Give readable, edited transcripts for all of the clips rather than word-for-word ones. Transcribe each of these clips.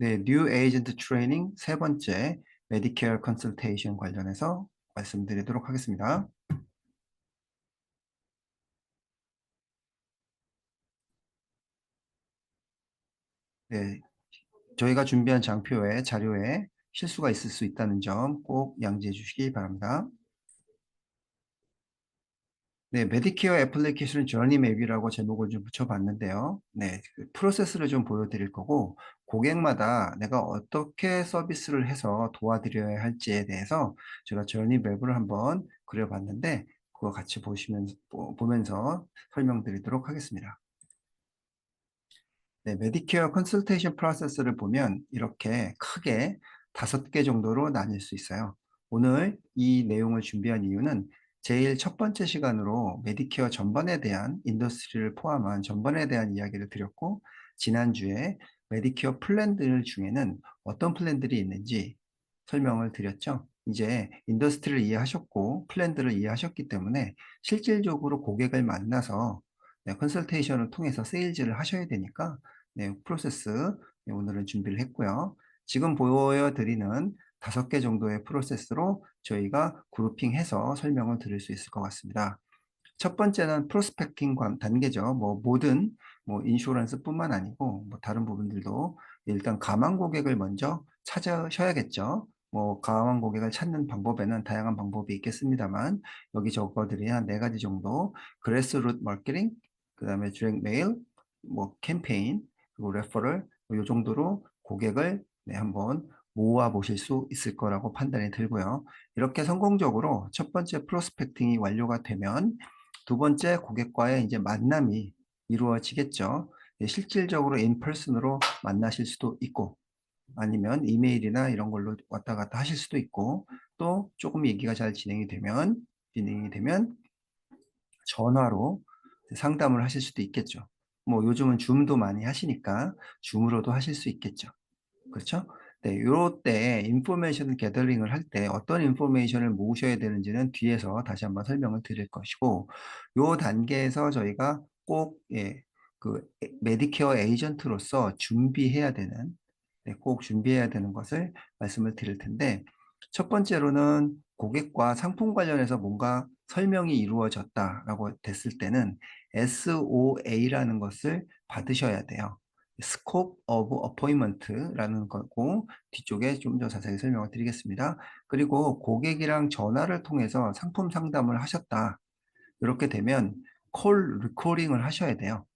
네, 뉴 에이전트 트레이닝 세 번째 메디케어 컨설테이션 관련해서 말씀드리도록 하겠습니다. 네, 저희가 준비한 장표에 자료에 실수가 있을 수 있다는 점 꼭 양지해 주시기 바랍니다. 네, 메디케어 애플리케이션 저니 맵이라고 제목을 좀 붙여봤는데요. 네, 그 프로세스를 좀 보여드릴 거고 고객마다 내가 어떻게 서비스를 해서 도와드려야 할지에 대해서 제가 저니 맵을 한번 그려봤는데 그거 같이 보면서 설명드리도록 하겠습니다. 네, 메디케어 컨설테이션 프로세스를 보면 이렇게 크게 5개 정도로 나뉠 수 있어요. 오늘 이 내용을 준비한 이유는 제일 첫 번째 시간으로 메디케어 전반에 대한 인더스트리를 포함한 전반에 대한 이야기를 드렸고, 지난주에 메디케어 플랜들 중에는 어떤 플랜들이 있는지 설명을 드렸죠. 이제 인더스트리를 이해하셨고 플랜들을 이해하셨기 때문에 실질적으로 고객을 만나서 컨설테이션을 통해서 세일즈를 하셔야 되니까 프로세스 오늘은 준비를 했고요. 지금 보여드리는 5개 정도의 프로세스로 저희가 그룹핑해서 설명을 드릴 수 있을 것 같습니다. 첫 번째는 프로스펙팅 단계죠. 모든 인슈런스뿐만 아니고 다른 부분들도 일단 가망 고객을 먼저 찾으셔야겠죠. 가망 고객을 찾는 방법에는 다양한 방법이 있겠습니다만 여기 적어드린 한 4가지 정도 그래스루트 마케팅, 그 다음에 디렉트 메일, 캠페인, 그리고 레퍼럴 이 정도로 고객을 한번 모아 보실 수 있을 거라고 판단이 들고요. 이렇게 성공적으로 첫 번째 프로스펙팅이 완료가 되면 두 번째 고객과의 이제 만남이 이루어지겠죠. 실질적으로 인퍼슨으로 만나실 수도 있고 아니면 이메일이나 이런 걸로 왔다 갔다 하실 수도 있고 또 조금 얘기가 잘 진행이 되면 전화로 상담을 하실 수도 있겠죠. 요즘은 줌도 많이 하시니까 줌으로도 하실 수 있겠죠. 그렇죠? 네, 요럴 때 인포메이션 게더링을 할 때 어떤 인포메이션을 모으셔야 되는지는 뒤에서 다시 한번 설명을 드릴 것이고 요 단계에서 저희가 꼭 메디케어 에이전트로서 꼭 준비해야 되는 것을 말씀을 드릴 텐데 첫 번째로는 고객과 상품 관련해서 뭔가 설명이 이루어졌다라고 됐을 때는 SOA라는 것을 받으셔야 돼요. Scope of Appointment라는 거고 뒤쪽에 좀 더 자세히 설명을 드리겠습니다. 그리고 고객이랑 전화를 통해서 상품 상담을 하셨다. 이렇게 되면 콜 리코딩을 하셔야 돼요.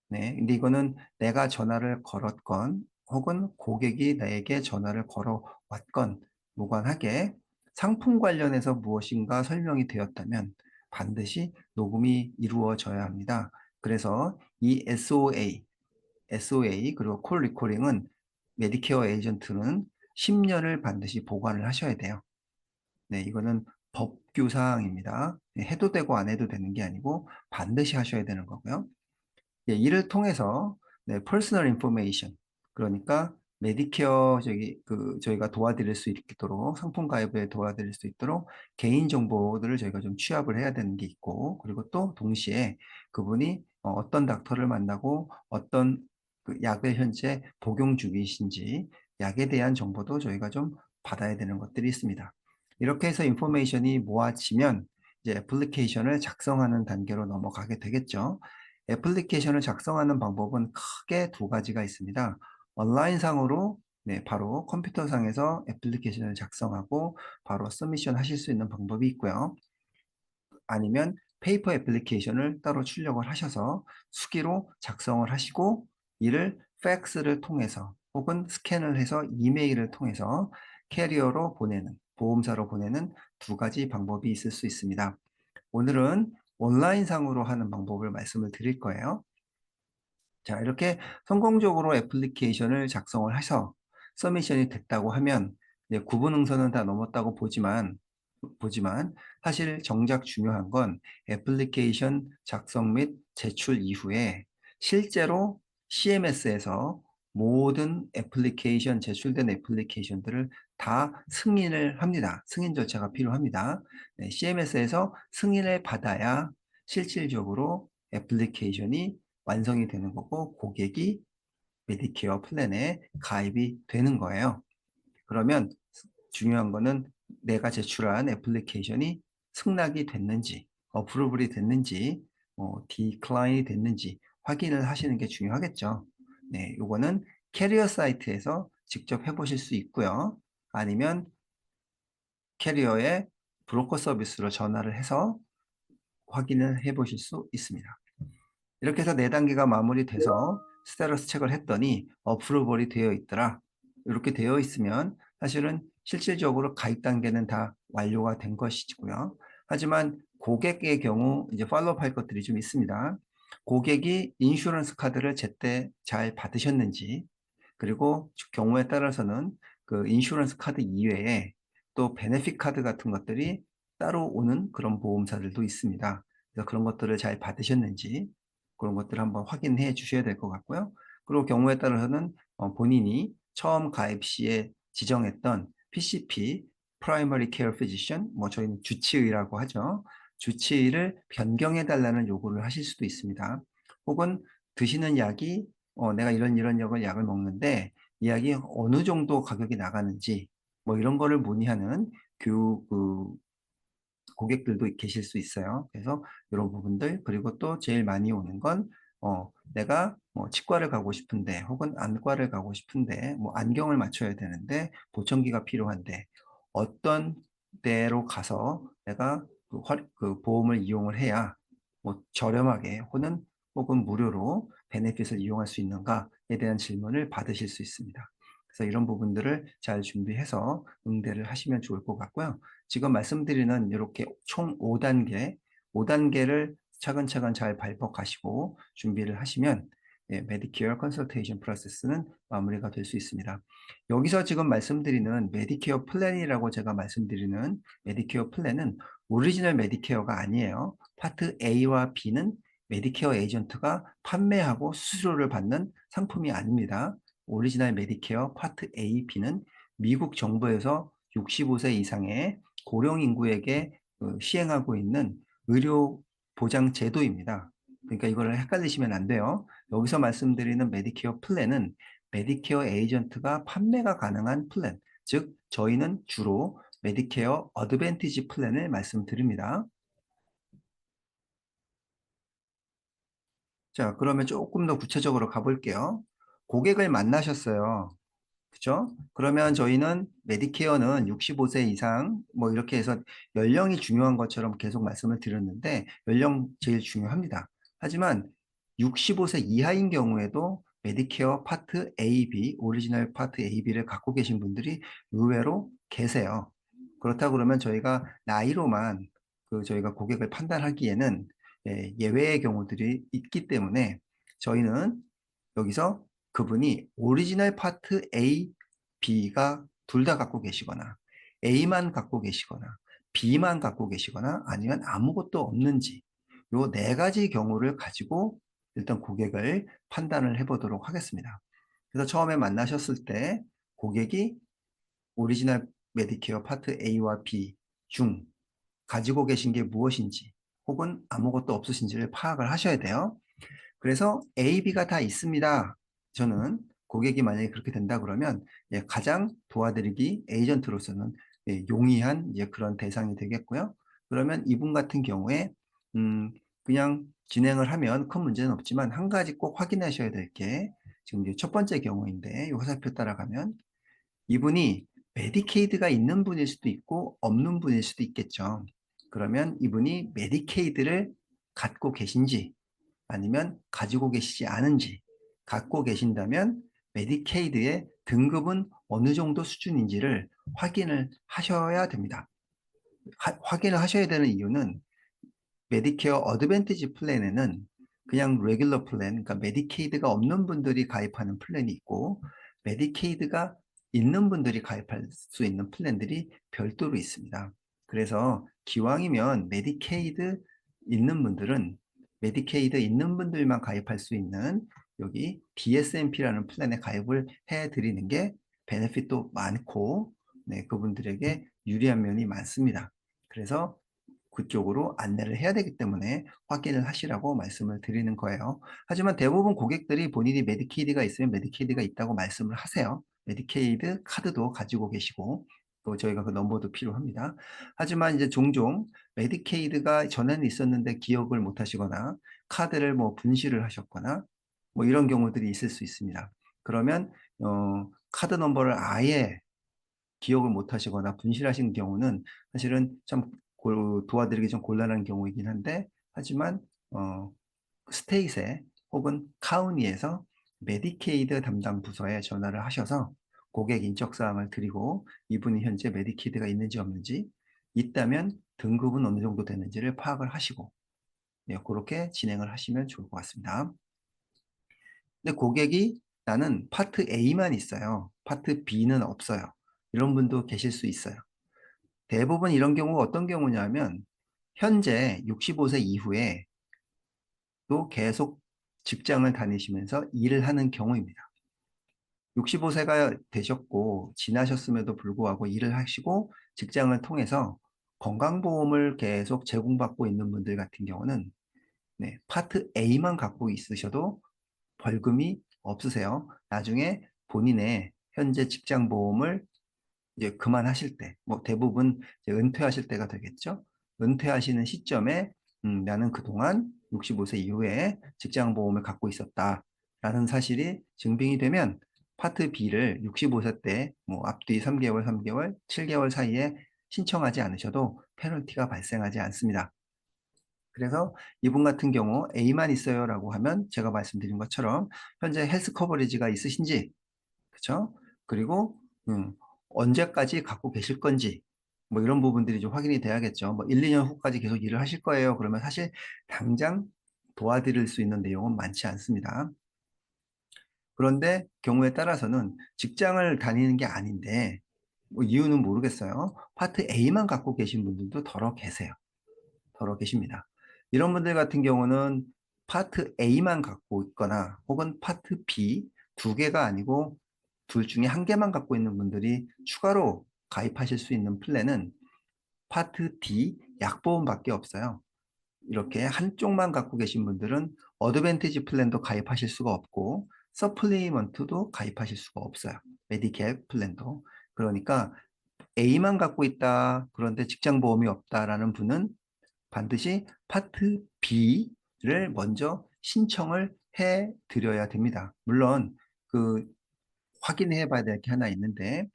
네, 근데 이거는 내가 전화를 걸었건 혹은 고객이 나에게 전화를 걸어왔건 무관하게 상품 관련해서 무엇인가 설명이 되었다면 반드시 녹음이 이루어져야 합니다. 그래서 이 SOA 그리고 콜 리코딩은 메디케어 에이전트는 10년을 반드시 보관을 하셔야 돼요. 네, 이거는 법규 사항입니다. 해도 되고 안 해도 되는 게 아니고 반드시 하셔야 되는 거고요. 이를 통해서 퍼스널 인포메이션 그러니까 메디케어 저희가 도와드릴 수 있도록 상품 가입에 도와드릴 수 있도록 개인 정보들을 저희가 좀 취합을 해야 되는 게 있고 그리고 또 동시에 그분이 어떤 닥터를 만나고 어떤 그 약을 현재 복용 중이신지 약에 대한 정보도 저희가 좀 받아야 되는 것들이 있습니다. 이렇게 해서 인포메이션이 모아지면 이제 애플리케이션을 작성하는 단계로 넘어가게 되겠죠. 애플리케이션을 작성하는 방법은 크게 2가지가 있습니다. 온라인상으로 바로 컴퓨터상에서 애플리케이션을 작성하고 바로 서미션 하실 수 있는 방법이 있고요. 아니면 페이퍼 애플리케이션을 따로 출력을 하셔서 수기로 작성을 하시고 이를 팩스를 통해서 혹은 스캔을 해서 이메일을 통해서 캐리어로 보내는, 보험사로 보내는 2가지 방법이 있을 수 있습니다. 오늘은 온라인상으로 하는 방법을 말씀을 드릴 거예요. 자, 이렇게 성공적으로 애플리케이션을 작성을 해서 서미션이 됐다고 하면 이제 구분응선은 다 넘었다고 보지만 사실 정작 중요한 건 애플리케이션 작성 및 제출 이후에 실제로 CMS에서 모든 제출된 애플리케이션들을 다 승인을 합니다. 승인 절차가 필요합니다. CMS에서 승인을 받아야 실질적으로 애플리케이션이 완성이 되는 거고 고객이 메디케어 플랜에 가입이 되는 거예요. 그러면 중요한 거는 내가 제출한 애플리케이션이 승낙이 됐는지, 어프로블이 됐는지, 디클라인이 됐는지 확인을 하시는 게 중요하겠죠. 네, 요거는 캐리어 사이트에서 직접 해보실 수 있고요. 아니면 캐리어의 브로커 서비스로 전화를 해서 확인을 해 보실 수 있습니다. 이렇게 해서 4단계가 마무리돼서 스테러스 체크를 했더니 어프로벌이 되어 있더라. 이렇게 되어 있으면 사실은 실질적으로 가입 단계는 다 완료가 된 것이고요. 하지만 고객의 경우 이제 팔로업 할 것들이 좀 있습니다. 고객이 인슈런스 카드를 제때 잘 받으셨는지, 그리고 경우에 따라서는 그 인슈런스 카드 이외에 또 베네핏 카드 같은 것들이 따로 오는 그런 보험사들도 있습니다. 그래서 그런 것들을 잘 받으셨는지 그런 것들을 한번 확인해 주셔야 될 것 같고요. 그리고 경우에 따라서는 본인이 처음 가입 시에 지정했던 PCP, Primary Care Physician, 뭐 저희는 주치의라고 하죠. 주치의를 변경해 달라는 요구를 하실 수도 있습니다. 혹은 드시는 약이 내가 이런 약을 먹는데 이 약이 어느 정도 가격이 나가는지 뭐 이런 거를 문의하는 고객들도 계실 수 있어요. 그래서 이런 부분들, 그리고 또 제일 많이 오는 건 내가 뭐 치과를 가고 싶은데 혹은 안과를 가고 싶은데 뭐 안경을 맞춰야 되는데 보청기가 필요한데 어떤 데로 가서 내가 그 보험을 이용을 해야 뭐 저렴하게 혹은 무료로 베네핏을 이용할 수 있는가에 대한 질문을 받으실 수 있습니다. 그래서 이런 부분들을 잘 준비해서 응대를 하시면 좋을 것 같고요. 지금 말씀드리는 이렇게 총 5단계를 차근차근 잘 밟아가시고 준비를 하시면 메디케어 컨설테이션 프로세스는 마무리가 될 수 있습니다. 여기서 지금 말씀드리는 메디케어 플랜이라고 제가 말씀드리는 메디케어 플랜은 오리지널 메디케어가 아니에요. 파트 A와 B는 메디케어 에이전트가 판매하고 수수료를 받는 상품이 아닙니다. 오리지널 메디케어 파트 A, B는 미국 정부에서 65세 이상의 고령 인구에게 시행하고 있는 의료 보장 제도입니다. 그러니까 이거를 헷갈리시면 안 돼요. 여기서 말씀드리는 메디케어 플랜은 메디케어 에이전트가 판매가 가능한 플랜, 즉 저희는 주로 메디케어 어드밴티지 플랜을 말씀드립니다. 자, 그러면 조금 더 구체적으로 가볼게요. 고객을 만나셨어요. 그죠? 그러면 저희는 메디케어는 65세 이상 뭐 이렇게 해서 연령이 중요한 것처럼 계속 말씀을 드렸는데 연령 제일 중요합니다. 하지만 65세 이하인 경우에도 메디케어 파트 A, B, 오리지널 파트 A, B를 갖고 계신 분들이 의외로 계세요. 그렇다 그러면 저희가 나이로만 저희가 고객을 판단하기에는 예외의 경우들이 있기 때문에 저희는 여기서 그분이 오리지널 파트 A, B가 둘 다 갖고 계시거나 A만 갖고 계시거나 B만 갖고 계시거나 아니면 아무것도 없는지 요 4가지 경우를 가지고 일단 고객을 판단을 해보도록 하겠습니다. 그래서 처음에 만나셨을 때 고객이 오리지널 메디케어 파트 A와 B 중 가지고 계신 게 무엇인지 혹은 아무것도 없으신지를 파악을 하셔야 돼요. 그래서 A, B가 다 있습니다. 저는 고객이 만약에 그렇게 된다 그러면 가장 도와드리기 에이전트로서는 용이한 그런 대상이 되겠고요. 그러면 이분 같은 경우에 그냥 진행을 하면 큰 문제는 없지만 한 가지 꼭 확인하셔야 될 게 지금 이제 첫 번째 경우인데 이 화살표 따라가면 이분이 메디케이드가 있는 분일 수도 있고 없는 분일 수도 있겠죠. 그러면 이분이 메디케이드를 갖고 계신지 아니면 가지고 계시지 않은지, 갖고 계신다면 메디케이드의 등급은 어느 정도 수준인지를 확인을 하셔야 됩니다. 확인을 하셔야 되는 이유는 메디케어 어드밴티지 플랜에는 그냥 레귤러 플랜, 그러니까 메디케이드가 없는 분들이 가입하는 플랜이 있고 메디케이드가 있는 분들이 가입할 수 있는 플랜들이 별도로 있습니다. 그래서 기왕이면 메디케이드 있는 분들만 가입할 수 있는 여기 DSMP라는 플랜에 가입을 해 드리는 게 베네핏도 많고 그분들에게 유리한 면이 많습니다. 그래서 그쪽으로 안내를 해야 되기 때문에 확인을 하시라고 말씀을 드리는 거예요. 하지만 대부분 고객들이 본인이 메디케이드가 있으면 메디케이드가 있다고 말씀을 하세요. 메디케이드 카드도 가지고 계시고 또 저희가 그 넘버도 필요합니다. 하지만 이제 종종 메디케이드가 전에는 있었는데 기억을 못 하시거나 카드를 뭐 분실을 하셨거나 뭐 이런 경우들이 있을 수 있습니다. 그러면 카드 넘버를 아예 기억을 못 하시거나 분실하신 경우는 사실은 참 도와드리기 좀 곤란한 경우이긴 한데, 하지만 스테이트에 혹은 카운티에서 메디케이드 담당 부서에 전화를 하셔서 고객 인적 사항을 드리고 이분이 현재 메디케이드가 있는지 없는지, 있다면 등급은 어느 정도 되는지를 파악을 하시고, 네, 그렇게 진행을 하시면 좋을 것 같습니다. 근데 고객이 나는 파트 A만 있어요. 파트 B는 없어요. 이런 분도 계실 수 있어요. 대부분 이런 경우가 어떤 경우냐면 현재 65세 이후에 또 계속 직장을 다니시면서 일을 하는 경우입니다. 65세가 되셨고 지나셨음에도 불구하고 일을 하시고 직장을 통해서 건강보험을 계속 제공받고 있는 분들 같은 경우는 네, 파트 A만 갖고 있으셔도 벌금이 없으세요. 나중에 본인의 현재 직장보험을 이제 그만하실 때, 뭐 대부분 이제 은퇴하실 때가 되겠죠. 은퇴하시는 시점에 나는 그동안 65세 이후에 직장보험을 갖고 있었다라는 사실이 증빙이 되면 파트 B를 65세 때 뭐 앞뒤 3개월, 3개월, 7개월 사이에 신청하지 않으셔도 페널티가 발생하지 않습니다. 그래서 이분 같은 경우 A만 있어요라고 하면 제가 말씀드린 것처럼 현재 헬스 커버리지가 있으신지, 그렇죠? 그리고 언제까지 갖고 계실 건지 뭐 이런 부분들이 좀 확인이 돼야겠죠. 뭐 1, 2년 후까지 계속 일을 하실 거예요. 그러면 사실 당장 도와드릴 수 있는 내용은 많지 않습니다. 그런데 경우에 따라서는 직장을 다니는 게 아닌데 뭐 이유는 모르겠어요. 파트 A만 갖고 계신 분들도 더러 계세요. 더러 계십니다. 이런 분들 같은 경우는 파트 A만 갖고 있거나 혹은 파트 B 두 개가 아니고 둘 중에 한 개만 갖고 있는 분들이 추가로 가입하실 수 있는 플랜은 파트 D 약보험밖에 없어요. 이렇게 한쪽만 갖고 계신 분들은 어드밴티지 플랜도 가입하실 수가 없고 서플리먼트도 가입하실 수가 없어요. 메디캡 플랜도. 그러니까 A만 갖고 있다. 그런데 직장보험이 없다라는 분은 반드시 파트 B를 먼저 신청을 해 드려야 됩니다. 물론 그 확인해 봐야 될 게 하나 있는데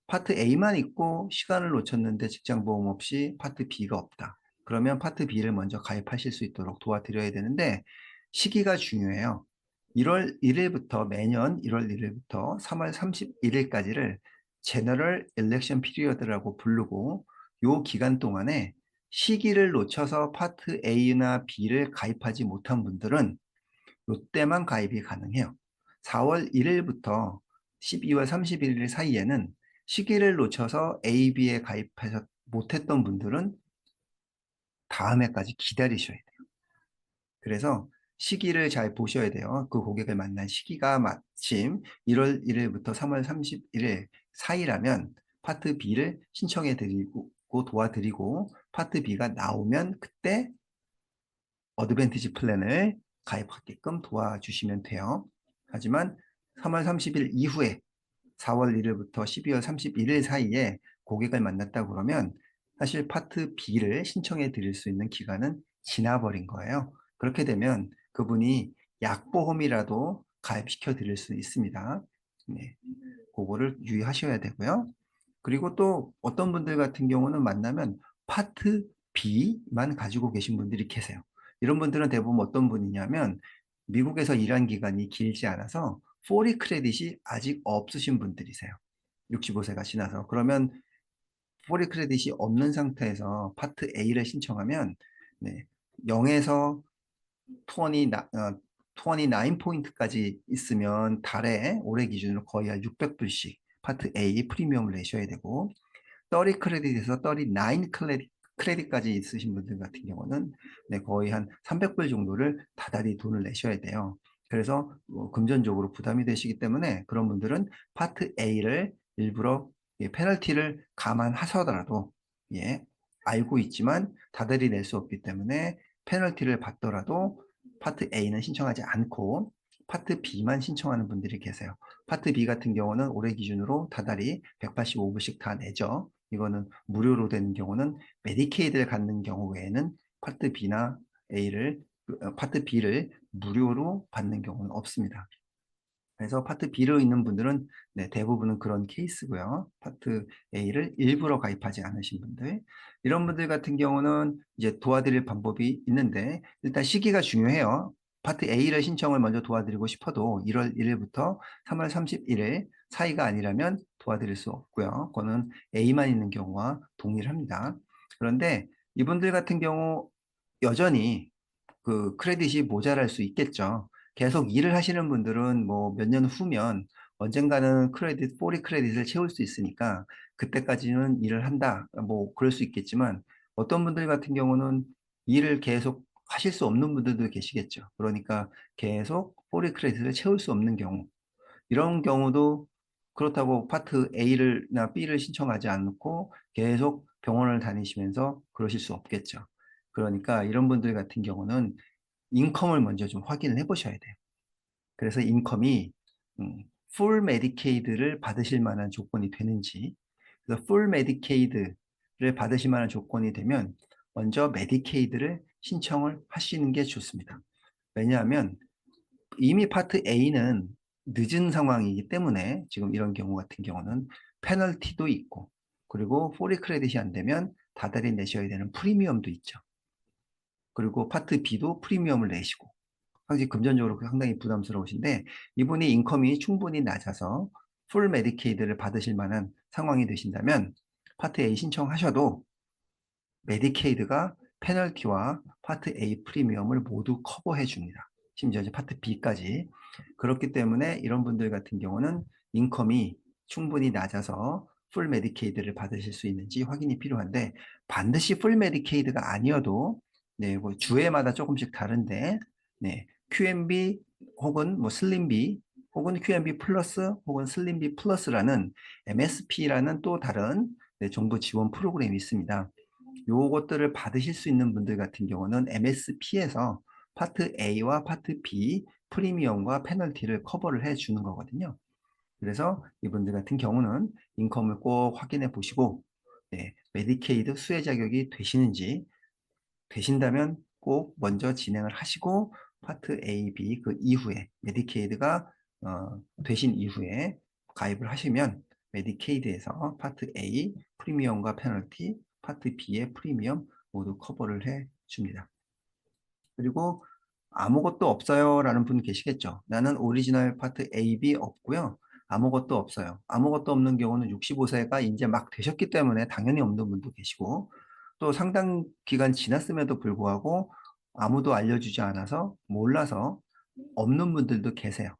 파트 A만 있고 시간을 놓쳤는데 직장보험 없이 파트 B가 없다. 그러면 파트 B를 먼저 가입하실 수 있도록 도와드려야 되는데 시기가 중요해요. 1월 1일부터 매년 1월 1일부터 3월 31일까지를 제너럴 일렉션 피리어드라고 부르고 요 기간 동안에 시기를 놓쳐서 파트 A나 B를 가입하지 못한 분들은 이때만 가입이 가능해요. 4월 1일부터 12월 31일 사이에는 시기를 놓쳐서 A, B에 가입해서 못했던 분들은 다음 해까지 기다리셔야 돼요. 그래서 시기를 잘 보셔야 돼요. 그 고객을 만난 시기가 마침 1월 1일부터 3월 31일 사이라면 파트 B를 신청해 드리고 도와드리고 파트 B가 나오면 그때 어드밴티지 플랜을 가입하게끔 도와주시면 돼요. 하지만 3월 30일 이후에 4월 1일부터 12월 31일 사이에 고객을 만났다 그러면 사실 파트 B를 신청해 드릴 수 있는 기간은 지나버린 거예요. 그렇게 되면 그분이 약보험이라도 가입시켜 드릴 수 있습니다. 네, 그거를 유의하셔야 되고요. 그리고 또 어떤 분들 같은 경우는 만나면 파트 B만 가지고 계신 분들이 계세요. 이런 분들은 대부분 어떤 분이냐면 미국에서 일한 기간이 길지 않아서 40 크레딧이 아직 없으신 분들이세요. 65세가 지나서. 그러면 40 크레딧이 없는 상태에서 파트 A를 신청하면 네, 0에서 29포인트까지 있으면 달에 올해 기준으로 거의 한 600불씩 파트 A 프리미엄을 내셔야 되고 30 크레딧에서 39 크레딧까지 있으신 분들 같은 경우는 네, 거의 한 300불 정도를 다달이 돈을 내셔야 돼요. 그래서 금전적으로 부담이 되시기 때문에 그런 분들은 파트 A를 일부러 페널티를 감안하셔더라도 예, 알고 있지만 다달이 낼 수 없기 때문에 페널티를 받더라도 파트 A는 신청하지 않고 파트 B만 신청하는 분들이 계세요. 파트 B 같은 경우는 올해 기준으로 다달이 185불씩 다 내죠. 이거는 무료로 되는 경우는 메디케이드를 갖는 경우 외에는 파트 B나 파트 B를 무료로 받는 경우는 없습니다. 그래서 파트 B로 있는 분들은 대부분은 그런 케이스고요. 파트 A를 일부러 가입하지 않으신 분들. 이런 분들 같은 경우는 이제 도와드릴 방법이 있는데 일단 시기가 중요해요. 파트 A를 신청을 먼저 도와드리고 싶어도 1월 1일부터 3월 31일 사이가 아니라면 도와드릴 수 없고요. 그거는 A만 있는 경우와 동일합니다. 그런데 이분들 같은 경우 여전히 그 크레딧이 모자랄 수 있겠죠. 계속 일을 하시는 분들은 뭐 몇 년 후면 언젠가는 크레딧, 포리 크레딧을 채울 수 있으니까 그때까지는 일을 한다. 뭐 그럴 수 있겠지만 어떤 분들 같은 경우는 일을 계속 하실 수 없는 분들도 계시겠죠. 그러니까 계속 포리 크레딧을 채울 수 없는 경우. 이런 경우도 그렇다고 파트 A나 B를 신청하지 않고 계속 병원을 다니시면서 그러실 수 없겠죠. 그러니까 이런 분들 같은 경우는 인컴을 먼저 좀 확인을 해 보셔야 돼요. 그래서 인컴이 풀 메디케이드를 받으실 만한 조건이 되는지, 그래서 풀 메디케이드를 받으실 만한 조건이 되면 먼저 메디케이드를 신청을 하시는 게 좋습니다. 왜냐하면 이미 파트 A는 늦은 상황이기 때문에 지금 이런 경우 같은 경우는 페널티도 있고 그리고 포리 크레딧이 안 되면 다달이 내셔야 되는 프리미엄도 있죠. 그리고 파트 B도 프리미엄을 내시고 상당히 금전적으로 상당히 부담스러우신데 이분이 인컴이 충분히 낮아서 풀 메디케이드를 받으실 만한 상황이 되신다면 파트 A 신청하셔도 메디케이드가 페널티와 파트 A 프리미엄을 모두 커버해 줍니다. 심지어 이제 파트 B까지. 그렇기 때문에 이런 분들 같은 경우는 인컴이 충분히 낮아서 풀 메디케이드를 받으실 수 있는지 확인이 필요한데 반드시 풀 메디케이드가 아니어도 뭐 주에마다 조금씩 다른데 QMB 혹은 뭐 슬림비 혹은 QMB 플러스 혹은 슬림비 플러스라는 MSP라는 또 다른 정부 지원 프로그램이 있습니다. 요것들을 받으실 수 있는 분들 같은 경우는 MSP에서 파트 A와 파트 B 프리미엄과 페널티를 커버를 해 주는 거거든요. 그래서 이분들 같은 경우는 인컴을 꼭 확인해 보시고 메디케이드 수혜 자격이 되신다면 꼭 먼저 진행을 하시고 파트 A, B 그 이후에 메디케이드가 되신 이후에 가입을 하시면 메디케이드에서 파트 A 프리미엄과 페널티, 파트 B의 프리미엄 모두 커버를 해 줍니다. 그리고 아무것도 없어요 라는 분 계시겠죠. 나는 오리지널 파트 A, B 없고요. 아무것도 없어요. 아무것도 없는 경우는 65세가 이제 막 되셨기 때문에 당연히 없는 분도 계시고 또 상당 기간 지났음에도 불구하고 아무도 알려주지 않아서 몰라서 없는 분들도 계세요.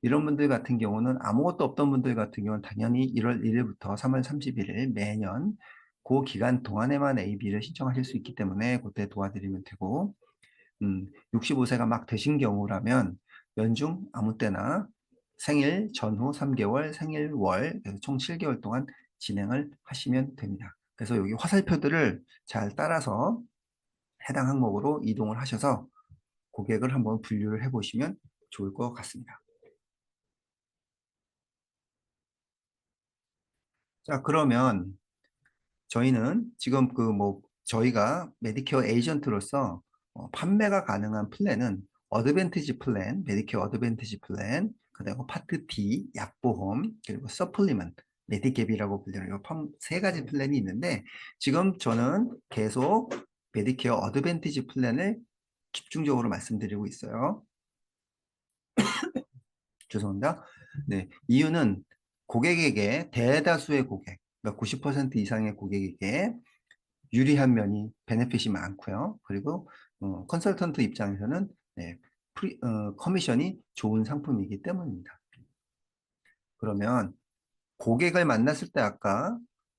이런 분들 같은 경우는 아무것도 없던 분들 같은 경우는 당연히 1월 1일부터 3월 31일 매년 그 기간 동안에만 AB를 신청하실 수 있기 때문에 그때 도와드리면 되고 65세가 막 되신 경우라면 연중 아무 때나 생일 전후 3개월, 생일월, 총 7개월 동안 진행을 하시면 됩니다. 그래서 여기 화살표들을 잘 따라서 해당 항목으로 이동을 하셔서 고객을 한번 분류를 해보시면 좋을 것 같습니다. 자, 그러면 저희는 지금 저희가 메디케어 에이전트로서 판매가 가능한 플랜은 어드밴티지 플랜, 메디케어 어드밴티지 플랜, 그다음에 파트 B 약보험, 그리고 서플리먼트, 메디캡이라고 불리는 이세 가지 플랜이 있는데 지금 저는 계속 메디케어 어드밴티지 플랜을 집중적으로 말씀드리고 있어요. 죄송합니다. 네, 이유는 고객에게 대다수의 고객, 그러니까 90% 이상의 고객에게 유리한 면이 베네핏이 많고요. 그리고 컨설턴트 입장에서는 커미션이 좋은 상품이기 때문입니다. 그러면 고객을 만났을 때 아까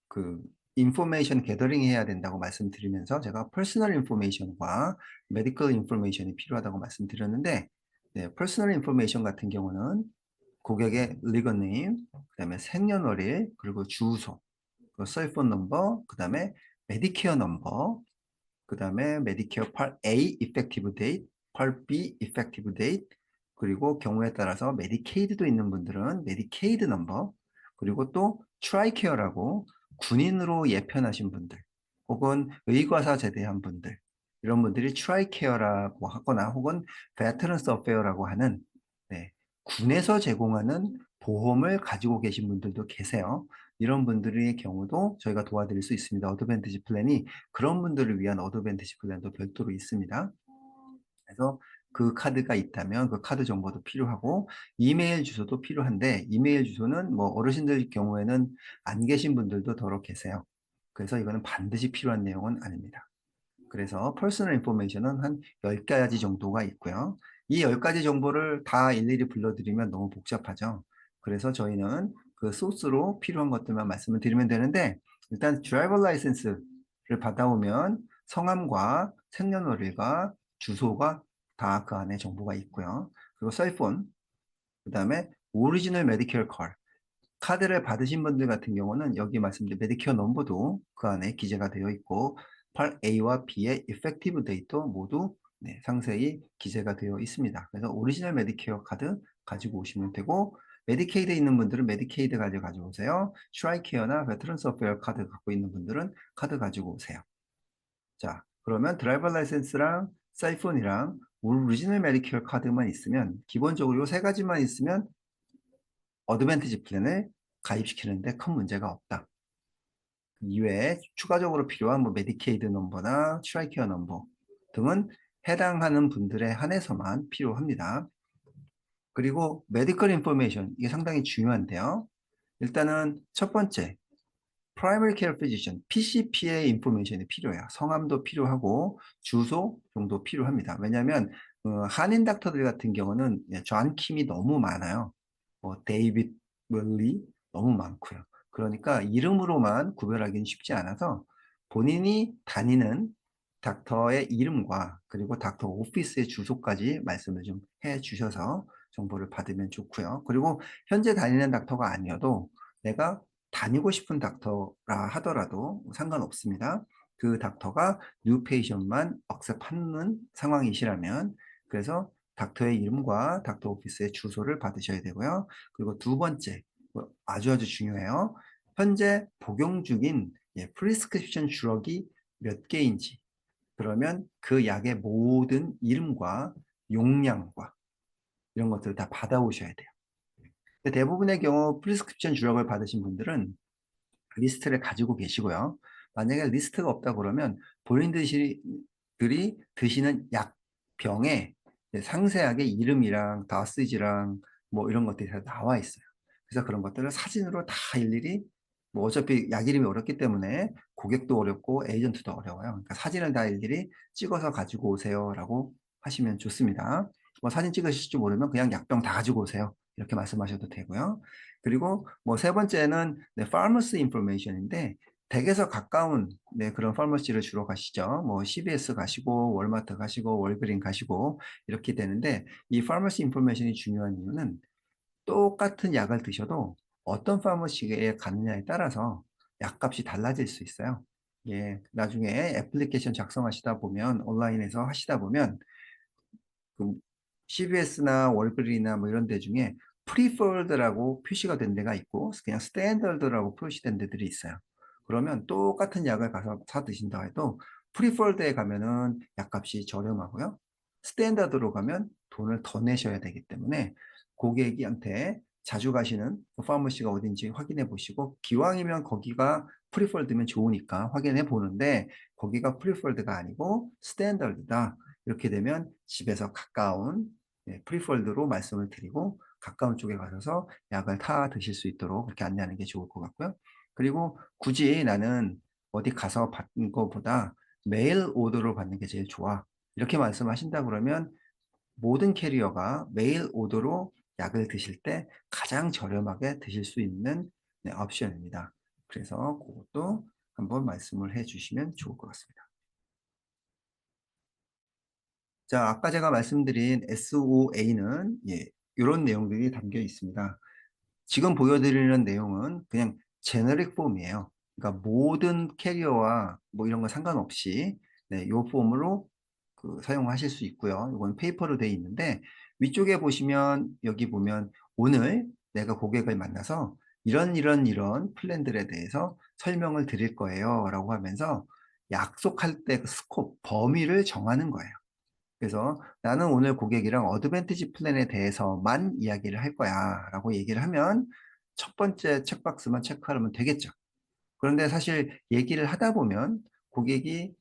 그 인포메이션 게더링 해야 된다고 말씀드리면서 제가 퍼스널 인포메이션과 메디컬 인포메이션이 필요하다고 말씀드렸는데 퍼스널 인포메이션 같은 경우는 고객의 리거 네임, 그다음에 생년월일, 그리고 주소, 셀폰 넘버, 그다음에 메디케어 넘버, 그 다음에 메디케어 part A effective date, part B effective date, 그리고 경우에 따라서 메디케이드도 있는 분들은 메디케이드 넘버, 그리고 또 트라이케어라고 군인으로 예편하신 분들, 혹은 의과사 제대한 분들, 이런 분들이 트라이케어라고 하거나 혹은 베테런스 어페어라고 하는, 네, 군에서 제공하는 보험을 가지고 계신 분들도 계세요. 이런 분들의 경우도 저희가 도와드릴 수 있습니다. 어드밴티지 플랜이 그런 분들을 위한 어드밴티지 플랜도 별도로 있습니다. 그래서 그 카드가 있다면 그 카드 정보도 필요하고 이메일 주소도 필요한데, 이메일 주소는 뭐 어르신들 경우에는 안 계신 분들도 더러 계세요. 그래서 이거는 반드시 필요한 내용은 아닙니다. 그래서 퍼스널 인포메이션은 한 10가지 정도가 있고요. 이 10가지 정보를 다 일일이 불러드리면 너무 복잡하죠. 그래서 저희는 그 소스로 필요한 것들만 말씀을 드리면 되는데, 일단 드라이버 라이센스를 받아오면 성함과 생년월일과 주소가 다 그 안에 정보가 있고요. 그리고 셀폰, 그 다음에 오리지널 메디케어 카드를 받으신 분들 같은 경우는 여기 말씀드린 메디케어 넘버도 그 안에 기재가 되어 있고, part A와 B의 effective date도 모두 상세히 기재가 되어 있습니다. 그래서 오리지널 메디케어 카드 가지고 오시면 되고, 메디케이드 있는 분들은 메디케이드 가지고 오세요. 트라이케어나 베테런스 어페어 카드 갖고 있는 분들은 카드 가지고 오세요. 자, 그러면 드라이버 라이센스랑 사이폰이랑 오리지널 메디케어 카드만 있으면, 기본적으로 이 세 가지만 있으면 어드밴티지 플랜을 가입시키는데 큰 문제가 없다. 그 이외에 추가적으로 필요한 뭐 메디케이드 넘버나 트라이케어 넘버 등은 해당하는 분들에 한해서만 필요합니다. 그리고 메디컬 인포메이션, 이게 상당히 중요한데요. 일단은 첫 번째, Primary Care Physician, PCP의 인포메이션이 필요해요. 성함도 필요하고 주소 정도 필요합니다. 왜냐하면 한인 닥터들 같은 경우는 존 킴이 너무 많아요. 데이빗 웰리 너무 많고요. 그러니까 이름으로만 구별하기는 쉽지 않아서 본인이 다니는 닥터의 이름과 그리고 닥터 오피스의 주소까지 말씀을 좀 해주셔서 정보를 받으면 좋고요. 그리고 현재 다니는 닥터가 아니어도 내가 다니고 싶은 닥터라 하더라도 상관없습니다. 그 닥터가 뉴 페이션만 억셉하는 상황이시라면, 그래서 닥터의 이름과 닥터 오피스의 주소를 받으셔야 되고요. 그리고 두 번째, 아주 중요해요. 현재 복용 중인 프리스크립션 주력이 몇 개인지, 그러면 그 약의 모든 이름과 용량과 이런 것들을 다 받아오셔야 돼요. 근데 대부분의 경우 프리스크립션 주력을 받으신 분들은 리스트를 가지고 계시고요. 만약에 리스트가 없다 그러면 본인들이 드시는 약병에 상세하게 이름이랑 다스지랑 뭐 이런 것들이 다 나와 있어요. 그래서 그런 것들을 사진으로 다 일일이, 뭐 어차피 약 이름이 어렵기 때문에 고객도 어렵고 에이전트도 어려워요. 그러니까 사진을 다 일일이 찍어서 가지고 오세요라고 하시면 좋습니다. 뭐 사진 찍으실 줄 모르면 그냥 약병 다 가지고 오세요. 이렇게 말씀하셔도 되고요. 그리고 뭐 세 번째는 pharmacy information인데, 댁에서 가까운 그런 파머시를 주로 가시죠. 뭐 CVS 가시고 월마트 가시고 월그린 가시고 이렇게 되는데, 이 pharmacy information이 중요한 이유는 똑같은 약을 드셔도 어떤 파머시에 가느냐에 따라서 약값이 달라질 수 있어요. 예, 나중에 애플리케이션 작성하시다 보면, 온라인에서 하시다 보면 그 CVS나 월그린이나 뭐 이런 데 중에 프리퍼드라고 표시가 된 데가 있고 그냥 스탠더드라고 표시된 데들이 있어요. 그러면 똑같은 약을 가서 사 드신다 해도 프리퍼드에 가면은 약값이 저렴하고요. 스탠다드로 가면 돈을 더 내셔야 되기 때문에 고객한테 자주 가시는 파머시가 어딘지 확인해 보시고, 기왕이면 거기가 프리폴드면 좋으니까 확인해 보는데, 거기가 프리폴드가 아니고 스탠다드다 이렇게 되면 집에서 가까운 프리폴드로 말씀을 드리고 가까운 쪽에 가셔서 약을 타 드실 수 있도록 그렇게 안내하는 게 좋을 것 같고요. 그리고 굳이 나는 어디 가서 받는 것보다 메일 오더로 받는 게 제일 좋아, 이렇게 말씀하신다 그러면 모든 캐리어가 메일 오더로 약을 드실 때 가장 저렴하게 드실 수 있는 옵션입니다. 그래서 그것도 한번 말씀을 해 주시면 좋을 것 같습니다. 자, 아까 제가 말씀드린 SOA는 이런 내용들이 담겨 있습니다. 지금 보여드리는 내용은 그냥 제너릭 폼이에요. 그러니까 모든 캐리어와 뭐 이런 거 상관없이 네, 요 폼으로 사용하실 수 있고요. 이건 페이퍼로 되어 있는데 위쪽에 보시면 여기 보면 오늘 내가 고객을 만나서 이런 플랜들에 대해서 설명을 드릴 거예요 라고 하면서 약속할 때 그 스코프, 범위를 정하는 거예요. 그래서 나는 오늘 고객이랑 어드밴티지 플랜에 대해서만 이야기를 할 거야 라고 얘기를 하면 첫 번째 체크박스만 체크하면 되겠죠. 그런데 사실 얘기를 하다 보면 고객이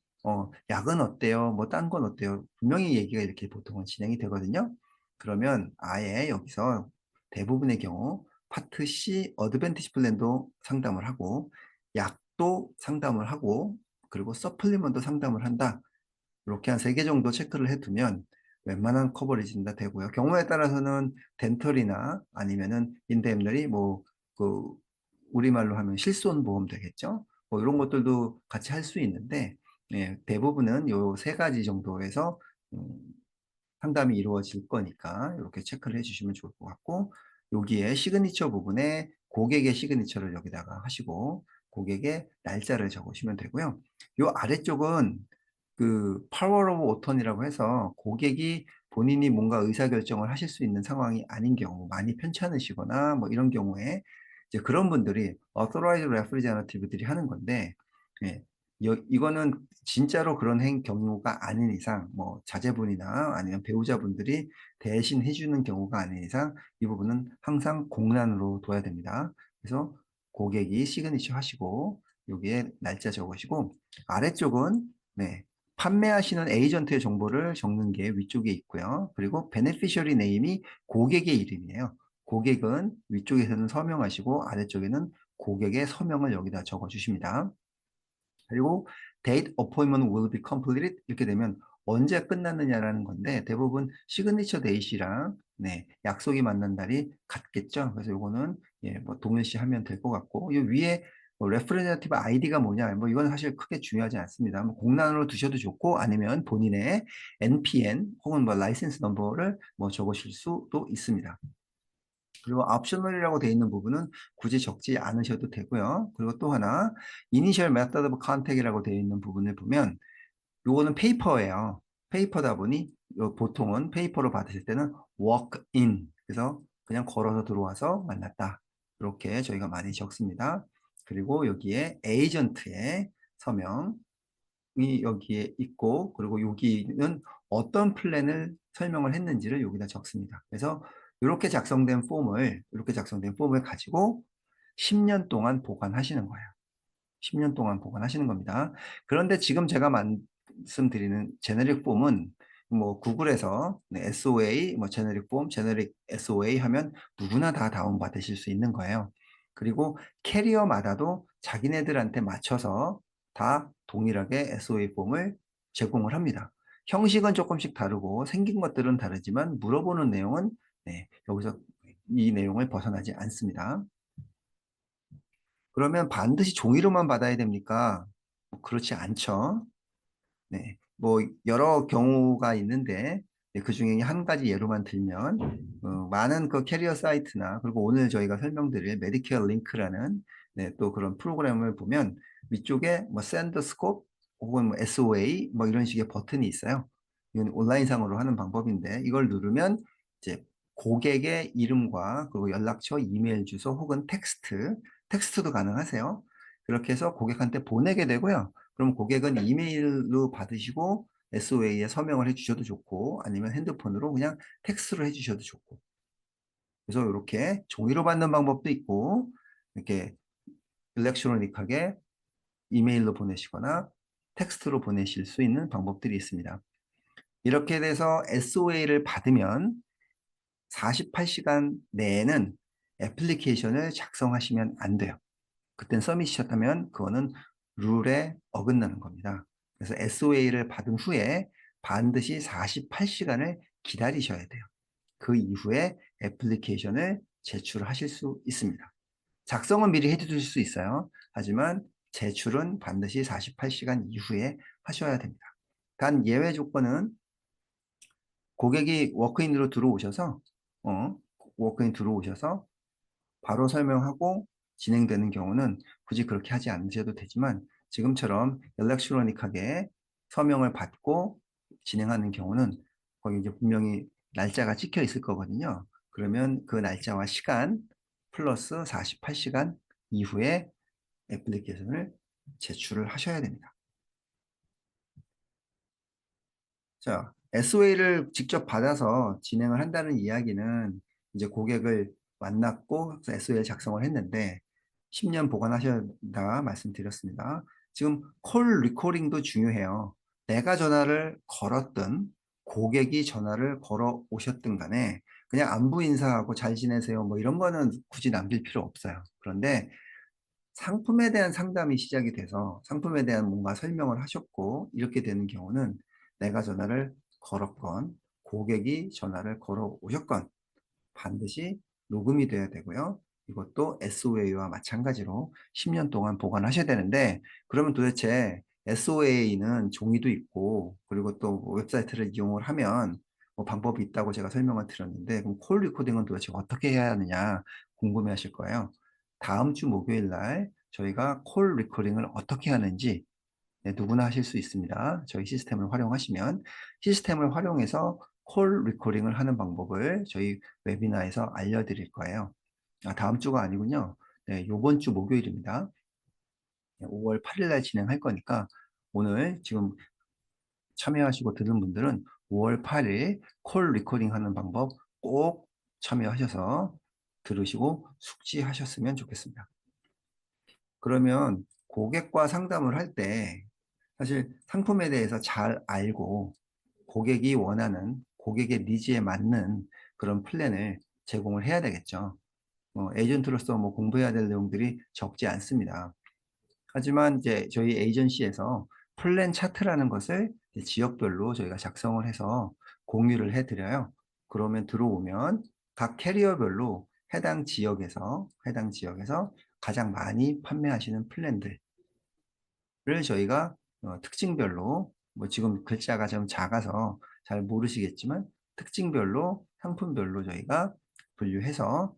약은 어때요? 뭐 딴 건 어때요? 분명히 얘기가 이렇게 보통은 진행이 되거든요. 그러면 아예 여기서 대부분의 경우 파트 C 어드밴티지 플랜도 상담을 하고 약도 상담을 하고 그리고 서플리먼도 상담을 한다. 이렇게 한 3개 정도 체크를 해두면 웬만한 커버리지는 다 되고요. 경우에 따라서는 덴털이나 아니면은 인데임널이 우리말로 하면 실손보험 되겠죠. 뭐 이런 것들도 같이 할 수 있는데 예, 대부분은 요 3가지 정도에서 음, 상담이 이루어질 거니까 이렇게 체크를 해주시면 좋을 것 같고 여기에 시그니처 부분에 고객의 시그니처를 여기다가 하시고 고객의 날짜를 적으시면 되고요. 요 아래쪽은 파워 오브 오턴이라고 해서 고객이 본인이 뭔가 의사결정을 하실 수 있는 상황이 아닌 경우, 많이 편찮으시거나 뭐 이런 경우에 이제 그런 분들이 Authorized Representative들이 하는 건데, 예, 이거는 진짜로 그런 경우가 아닌 이상, 뭐 자제분이나 아니면 배우자분들이 대신 해주는 경우가 아닌 이상 이 부분은 항상 공란으로 둬야 됩니다. 그래서 고객이 시그니처 하시고 여기에 날짜 적으시고 아래쪽은 네, 판매하시는 에이전트의 정보를 적는 게 위쪽에 있고요. 그리고 베네피셔리 네임이 고객의 이름이에요. 고객은 위쪽에서는 서명하시고 아래쪽에는 고객의 서명을 여기다 적어 주십니다. 그리고 date appointment will be completed 이렇게 되면 언제 끝났느냐라는 건데 대부분 시그니처 데이시랑 네, 약속이 만난 날이 같겠죠. 그래서 요거는 예, 뭐 동일시 하면 될 것 같고 이 위에 뭐 레프레젠티브 아이디가 뭐냐 뭐 이건 사실 크게 중요하지 않습니다. 뭐 공란으로 두셔도 좋고 아니면 본인의 NPN 혹은 뭐 라이센스 넘버를 뭐 적으실 수도 있습니다. 그리고 옵셔널이라고 되어 있는 부분은 굳이 적지 않으셔도 되고요. 그리고 또 하나 Initial Method of Contact이라고 되어 있는 부분을 보면 요거는 페이퍼예요. 페이퍼다 보니 보통은 페이퍼로 받으실 때는 walk-in 그래서 그냥 걸어서 들어와서 만났다. 이렇게 저희가 많이 적습니다. 그리고 여기에 에이전트의 서명이 여기에 있고 그리고 여기는 어떤 플랜을 설명을 했는지를 여기다 적습니다. 그래서 이렇게 작성된 폼을 가지고 10년 동안 보관하시는 거예요. 10년 동안 보관하시는 겁니다. 그런데 지금 제가 말씀드리는 제네릭 폼은 뭐 구글에서 SOA, 뭐 제네릭 폼, 제네릭 SOA 하면 누구나 다 다운받으실 수 있는 거예요. 그리고 캐리어마다도 자기네들한테 맞춰서 다 동일하게 SOA 폼을 제공을 합니다. 형식은 조금씩 다르고 생긴 것들은 다르지만 물어보는 내용은 네, 여기서 이 내용을 벗어나지 않습니다. 그러면 반드시 종이로만 받아야 됩니까? 뭐 그렇지 않죠. 네, 뭐 여러 경우가 있는데 그 중에 한 가지 예로만 들면 많은 그 캐리어 사이트나 그리고 오늘 저희가 설명드릴 메디케어 링크라는 네, 또 그런 프로그램을 보면 위쪽에 뭐 샌드 스콥 혹은 뭐 SOA 뭐 이런 식의 버튼이 있어요. 이건 온라인상으로 하는 방법인데 이걸 누르면 이제 고객의 이름과 그리고 연락처, 이메일 주소 혹은 텍스트도 가능하세요. 그렇게 해서 고객한테 보내게 되고요. 그럼 고객은 이메일로 받으시고 SOA에 서명을 해주셔도 좋고 아니면 핸드폰으로 그냥 텍스트로 해주셔도 좋고 그래서 이렇게 종이로 받는 방법도 있고 이렇게 일렉트로닉하게 이메일로 보내시거나 텍스트로 보내실 수 있는 방법들이 있습니다. 이렇게 돼서 SOA를 받으면 48시간 내에는 애플리케이션을 작성하시면 안 돼요. 그땐 서밋이셨다면 그거는 룰에 어긋나는 겁니다. 그래서 SOA를 받은 후에 반드시 48시간을 기다리셔야 돼요. 그 이후에 애플리케이션을 제출하실 수 있습니다. 작성은 미리 해두실 수 있어요. 하지만 제출은 반드시 48시간 이후에 하셔야 됩니다. 단 예외 조건은 고객이 워크인으로 들어오셔서 어, 워크인 들어오셔서 바로 설명하고 진행되는 경우는 굳이 그렇게 하지 않으셔도 되지만 지금처럼 일렉트로닉하게 서명을 받고 진행하는 경우는 거기 이제 분명히 날짜가 찍혀 있을 거거든요. 그러면 그 날짜와 시간 플러스 48시간 이후에 애플리케이션을 제출을 하셔야 됩니다. 자, SOA를 직접 받아서 진행을 한다는 이야기는 이제 고객을 만났고 SOA를 작성을 했는데 10년 보관하셔야 한다 말씀드렸습니다. 지금 콜 리코딩도 중요해요. 내가 전화를 걸었든 고객이 전화를 걸어 오셨든 간에 그냥 안부 인사하고 잘 지내세요 뭐 이런 거는 굳이 남길 필요 없어요. 그런데 상품에 대한 상담이 시작이 돼서 상품에 대한 뭔가 설명을 하셨고 이렇게 되는 경우는 내가 전화를 걸었건 고객이 전화를 걸어 오셨건 반드시 녹음이 돼야 되고요. 이것도 SOA와 마찬가지로 10년 동안 보관하셔야 되는데 그러면 도대체 SOA는 종이도 있고 그리고 또 웹사이트를 이용을 하면 뭐 방법이 있다고 제가 설명을 드렸는데 그럼 콜 리코딩은 도대체 어떻게 해야 하느냐 궁금해 하실 거예요. 다음 주 목요일 날 저희가 콜 리코딩을 어떻게 하는지 네, 누구나 하실 수 있습니다. 저희 시스템을 활용하시면 시스템을 활용해서 콜 리코딩을 하는 방법을 저희 웨비나에서 알려드릴 거예요. 아, 다음 주가 아니군요. 네, 요번 주 목요일입니다. 5월 8일 날 진행할 거니까 오늘 지금 참여하시고 들은 분들은 5월 8일 콜 리코딩 하는 방법 꼭 참여하셔서 들으시고 숙지하셨으면 좋겠습니다. 그러면 고객과 상담을 할 때 사실 상품에 대해서 잘 알고 고객이 원하는 고객의 니즈에 맞는 그런 플랜을 제공을 해야 되겠죠. 에이전트로서 뭐 공부해야 될 내용들이 적지 않습니다. 하지만 이제 저희 에이전시에서 플랜 차트라는 것을 지역별로 저희가 작성을 해서 공유를 해드려요. 그러면 들어오면 각 캐리어별로 해당 지역에서 가장 많이 판매하시는 플랜들을 저희가 특징별로 뭐 지금 글자가 좀 작아서 잘 모르시겠지만 특징별로 상품별로 저희가 분류해서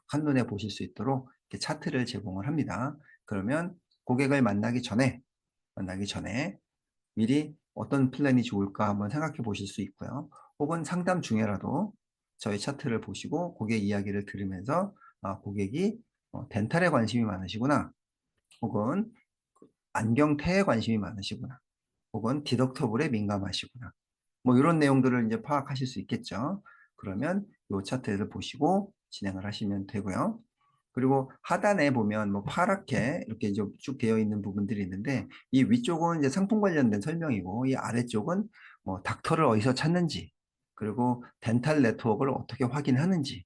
한눈에 보실 수 있도록 이렇게 차트를 제공을 합니다. 그러면 고객을 만나기 전에 미리 어떤 플랜이 좋을까 한번 생각해 보실 수 있고요. 혹은 상담 중에라도 저희 차트를 보시고 고객 이야기를 들으면서 아, 고객이 덴탈에 관심이 많으시구나. 혹은 안경테에 관심이 많으시구나. 혹은 디덕터블에 민감하시구나. 뭐 이런 내용들을 이제 파악하실 수 있겠죠. 그러면 이 차트를 보시고 진행을 하시면 되고요. 그리고 하단에 보면 뭐 파랗게 이렇게 쭉 되어 있는 부분들이 있는데 이 위쪽은 이제 상품 관련된 설명이고 이 아래쪽은 뭐 닥터를 어디서 찾는지 그리고 덴탈 네트워크를 어떻게 확인하는지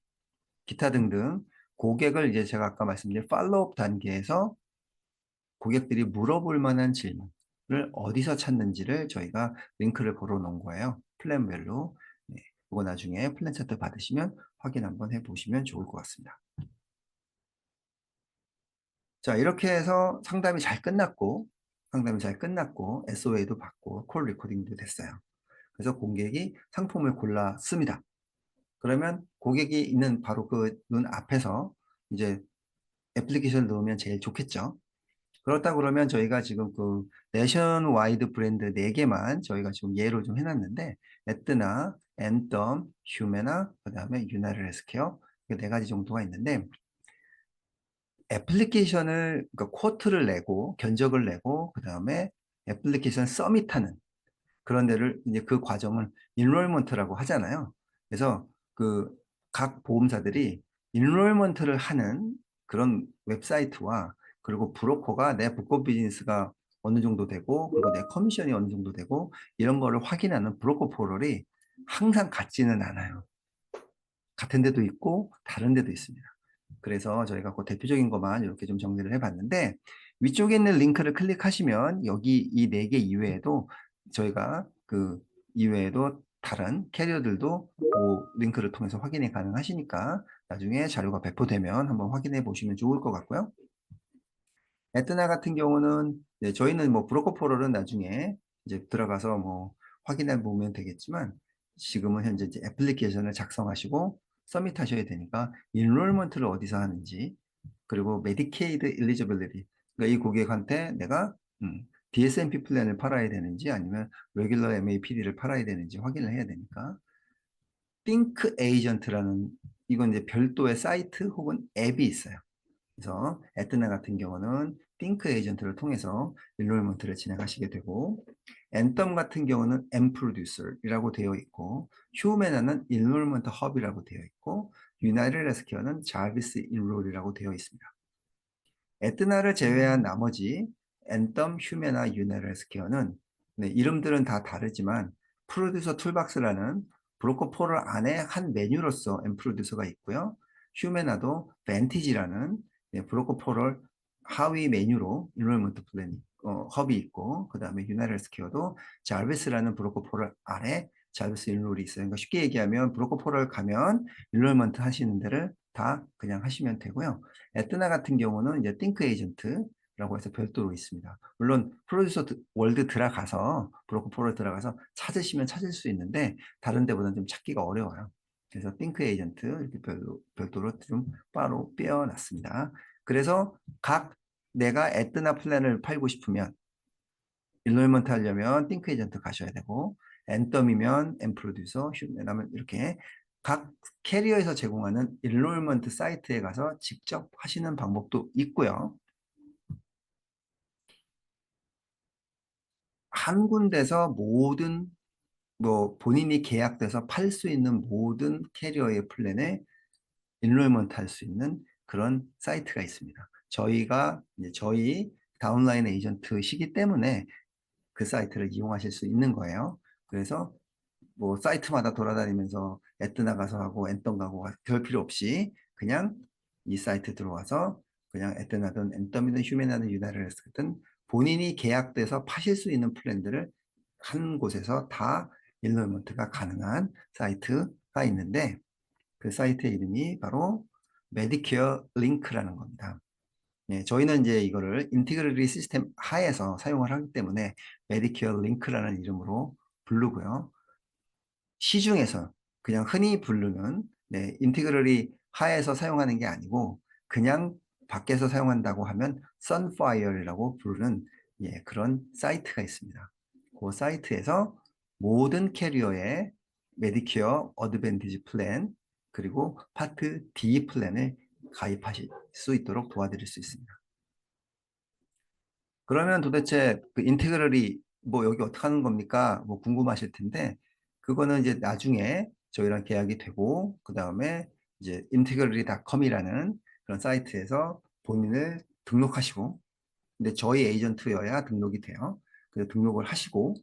기타 등등 고객을 이제 제가 아까 말씀드린 팔로우업 단계에서 고객들이 물어볼 만한 질문을 어디서 찾는지를 저희가 링크를 걸어 놓은 거예요. 플랜별로. 네, 이거 나중에 플랜 차트 받으시면 확인 한번 해보시면 좋을 것 같습니다. 자, 이렇게 해서 상담이 잘 끝났고, SOA도 받고, 콜 리코딩도 됐어요. 그래서 고객이 상품을 골랐습니다. 그러면 고객이 있는 바로 그 눈 앞에서 이제 애플리케이션을 넣으면 제일 좋겠죠. 그렇다 그러면 저희가 지금 그 내셔널와이드 브랜드 4개만 저희가 지금 예로 좀 해놨는데, 에뜨나, 앤덤, 휴메나, 그 다음에 유나이티드 헬스케어, 이 4가지 정도가 있는데, 애플리케이션을 그러니까 쿼트를 내고 견적을 내고 그 다음에 애플리케이션 서밋하는 그런 데를 이제 그 과정을 인롤먼트라고 하잖아요. 그래서 그 각 보험사들이 인롤먼트를 하는 그런 웹사이트와 그리고 브로커가 내 북커 비즈니스가 어느 정도 되고 그리고 내 커미션이 어느 정도 되고 이런 거를 확인하는 브로커 포털이 항상 같지는 않아요. 같은 데도 있고 다른 데도 있습니다. 그래서 저희가 그 대표적인 것만 이렇게 좀 정리를 해봤는데 위쪽에 있는 링크를 클릭하시면 여기 이 4개 이외에도 저희가 그 이외에도 다른 캐리어들도 그 링크를 통해서 확인이 가능하시니까 나중에 자료가 배포되면 한번 확인해 보시면 좋을 것 같고요. 에트나 같은 경우는 저희는 뭐 브로커 포럴은 나중에 이제 들어가서 뭐 확인해 보면 되겠지만 지금은 현재 이제 애플리케이션을 작성하시고 서밋하셔야 되니까 인롤먼트를 어디서 하는지 그리고 메디케이드 엘리지빌리티. 그러니까 이 고객한테 내가 DSMP 플랜을 팔아야 되는지 아니면 레귤러 MAPD를 팔아야 되는지 확인을 해야 되니까. 띵크 에이전트라는 이건 이제 별도의 사이트 혹은 앱이 있어요. 그래서 에트나 같은 경우는 띵크 에이전트를 통해서 인롤먼트를 진행하시게 되고, 앤덤 같은 경우는 엠프로듀서라고 되어 있고, 휴메나는 인롤먼트 허브라고 되어 있고, 유나이티드 헬스케어는 자비스 인롤이라고 되어 있습니다. 에트나를 제외한 나머지 앤덤, 휴메나, 유나이티드 헬스케어는 네, 이름들은 다 다르지만 프로듀서 툴박스라는 브로커 포럴 안에 한 메뉴로서 엠프로듀서가 있고요. 휴메나도 벤티지라는 네, 브로커 포럴 하위 메뉴로 인롤먼트 플랜 헙이 있고, 그 다음에 유나이티드 헬스케어도 자비스라는 브로커 포럴 아래 자비스 인롤이 있어요. 그러니까 쉽게 얘기하면 브로커 포럴 가면 인롤먼트 하시는 데를 다 그냥 하시면 되고요. 에트나 같은 경우는 이제 띵크 에이전트라고 해서 별도로 있습니다. 물론 프로듀서 월드 들어가서 브로커 포럴 들어가서 찾으시면 찾을 수 있는데 다른 데보다는 좀 찾기가 어려워요. 그래서 띵크 에이전트 이렇게 별도로 좀 따로 빼어놨습니다. 그래서 각 내가 에트나 플랜을 팔고 싶으면 인롤먼트 하려면 띵크 에이전트 가셔야 되고, 앤덤이면 엠프로듀서, 휴메나면 이렇게 각 캐리어에서 제공하는 인롤먼트 사이트에 가서 직접 하시는 방법도 있고요. 한 군데서 모든 뭐 본인이 계약돼서 팔 수 있는 모든 캐리어의 플랜에 인롤먼트 할 수 있는 그런 사이트가 있습니다. 저희가 이제 저희 다운라인 에이전트시기 때문에 그 사이트를 이용하실 수 있는 거예요. 그래서 뭐 사이트마다 돌아다니면서 에뜨나 가서 하고 앤덤 가고 그럴 필요 없이 그냥 이 사이트 들어와서 그냥 에뜨나든 앤덤이든 휴메나든 유나이티드든 본인이 계약돼서 파실 수 있는 플랜들을 한 곳에서 다 인롤먼트가 가능한 사이트가 있는데, 그 사이트의 이름이 바로 메디케어 링크라는 겁니다. 예, 저희는 이제 이거를 인티그리티 시스템 하에서 사용을 하기 때문에 메디케어 링크라는 이름으로 부르고요. 시중에서 그냥 흔히 부르는 네, 인티그러리 하에서 사용하는 게 아니고 그냥 밖에서 사용한다고 하면 선파이어라고 부르는 예, 그런 사이트가 있습니다. 그 사이트에서 모든 캐리어의 메디케어 어드밴티지 플랜 그리고 파트 D 플랜을 가입하실 수 있도록 도와드릴 수 있습니다. 그러면 도대체 그 인테그럴이 뭐 여기 어떻게 하는 겁니까? 뭐 궁금하실 텐데, 그거는 이제 나중에 저희랑 계약이 되고 그 다음에 이제 integrity.com이라는 그런 사이트에서 본인을 등록하시고, 근데 저희 에이전트여야 등록이 돼요. 그래서 등록을 하시고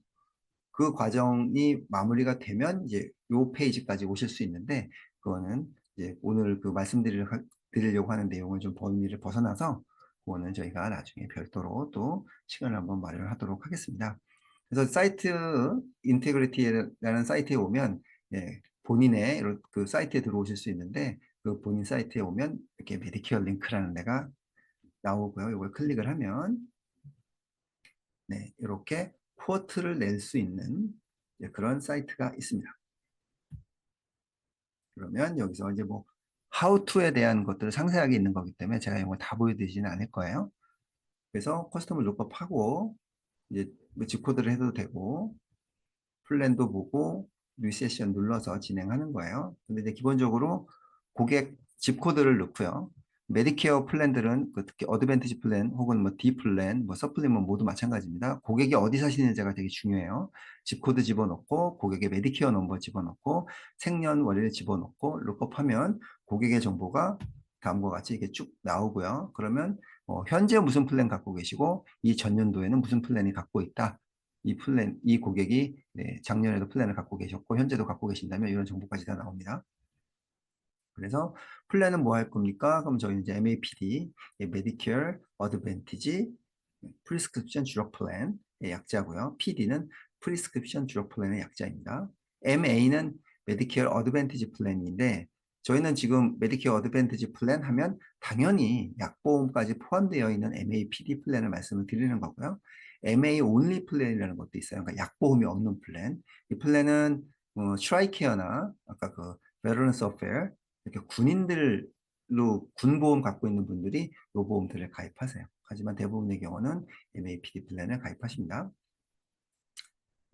그 과정이 마무리가 되면 이제 요 페이지까지 오실 수 있는데, 그거는 이제 오늘 그 드리려고 하는 내용을 좀 범위를 벗어나서 그거는 저희가 나중에 별도로 또 시간을 한번 마련하도록 하겠습니다. 그래서 사이트 인테그리티라는 사이트에 오면 예, 본인의 그 사이트에 들어오실 수 있는데, 그 본인 사이트에 오면 이렇게 메디케어 링크라는 데가 나오고요. 이걸 클릭을 하면 네, 이렇게 쿼트를 낼 수 있는 그런 사이트가 있습니다. 그러면 여기서 이제 뭐 how to에 대한 것들을 상세하게 있는 거기 때문에 제가 이걸 다 보여드리지는 않을 거예요. 그래서 커스텀을 룩업하고 이제 뭐 G코드를 해도 되고 플랜도 보고 뉴 세션 눌러서 진행하는 거예요. 근데 이제 기본적으로 고객 집코드를 넣고요. 메디케어 플랜들은 그 특히 어드밴티지 플랜 혹은 뭐 D 플랜, 뭐 서플리먼 모두 마찬가지입니다. 고객이 어디 사시는지가 되게 중요해요. 집코드 집어넣고 고객의 메디케어 넘버 집어넣고 생년월일 집어넣고 룩업하면 고객의 정보가 다음과 같이 이렇게 쭉 나오고요. 그러면 현재 무슨 플랜 갖고 계시고 이 전년도에는 무슨 플랜이 갖고 있다. 이 고객이 네, 작년에도 플랜을 갖고 계셨고 현재도 갖고 계신다면 이런 정보까지 다 나옵니다. 그래서 플랜은 뭐 할 겁니까? 그럼 저희는 이제 MAPD, Medicare Advantage Prescription Drug Plan의 약자고요. PD는 Prescription Drug Plan의 약자입니다. MA는 Medicare Advantage Plan인데, 저희는 지금 Medicare Advantage Plan 하면 당연히 약보험까지 포함되어 있는 MAPD 플랜을 말씀을 드리는 거고요. MA only 플랜이라는 것도 있어요. 그러니까 약보험이 없는 플랜. 이 플랜은 트라이케어나 아까 그 Veterans Affairs 이렇게 군인들을 군보험 갖고 있는 분들이 이 보험들을 가입하세요. 하지만 대부분의 경우는 MAPD 플랜을 가입하십니다.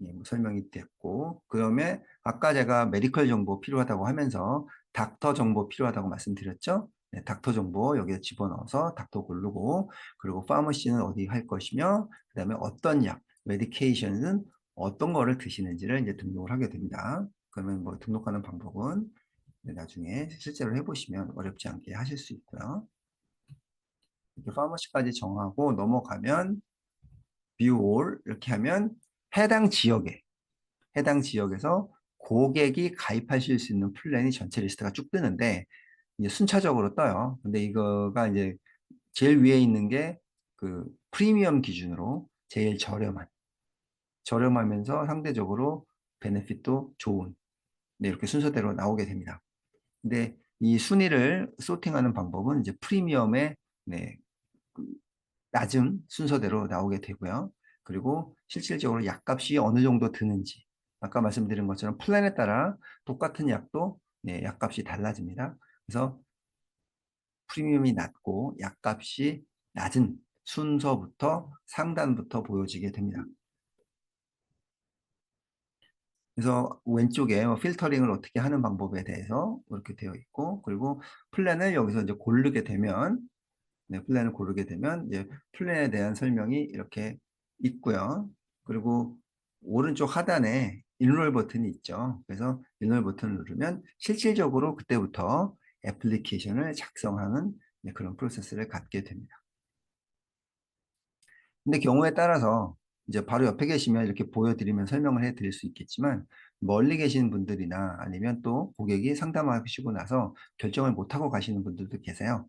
예, 뭐 설명이 됐고, 그다음에 아까 제가 메디컬 정보 필요하다고 하면서 닥터 정보 필요하다고 말씀드렸죠? 네, 닥터 정보 여기에 집어넣어서 닥터 고르고, 그리고 파머시는 어디 할 것이며, 그다음에 어떤 약, 메디케이션은 어떤 거를 드시는지를 이제 등록을 하게 됩니다. 그러면 뭐 등록하는 방법은 나중에 실제로 해보시면 어렵지 않게 하실 수 있고요. 이렇게 파머시까지 정하고 넘어가면 view all 이렇게 하면 해당 지역에 해당 지역에서 고객이 가입하실 수 있는 플랜이 전체 리스트가 쭉 뜨는데 이제 순차적으로 떠요. 근데 이거가 이제 제일 위에 있는 게 그 프리미엄 기준으로 제일 저렴하면서 상대적으로 베네핏도 좋은 네, 이렇게 순서대로 나오게 됩니다. 근데 이 순위를 소팅하는 방법은 이제 프리미엄의 네, 그 낮은 순서대로 나오게 되고요. 그리고 실질적으로 약값이 어느 정도 드는지 아까 말씀드린 것처럼 플랜에 따라 똑같은 약도 네, 약값이 달라집니다. 그래서 프리미엄이 낮고 약값이 낮은 순서부터 상단부터 보여지게 됩니다. 그래서 왼쪽에 필터링을 어떻게 하는 방법에 대해서 이렇게 되어 있고, 그리고 플랜을 여기서 이제 고르게 되면 네, 플랜을 고르게 되면 이제 플랜에 대한 설명이 이렇게 있고요. 그리고 오른쪽 하단에 인롤 버튼이 있죠. 그래서 인롤 버튼을 누르면 실질적으로 그때부터 애플리케이션을 작성하는 그런 프로세스를 갖게 됩니다. 근데 경우에 따라서 이제 바로 옆에 계시면 이렇게 보여드리면 설명을 해드릴 수 있겠지만 멀리 계신 분들이나 아니면 또 고객이 상담하시고 나서 결정을 못하고 가시는 분들도 계세요.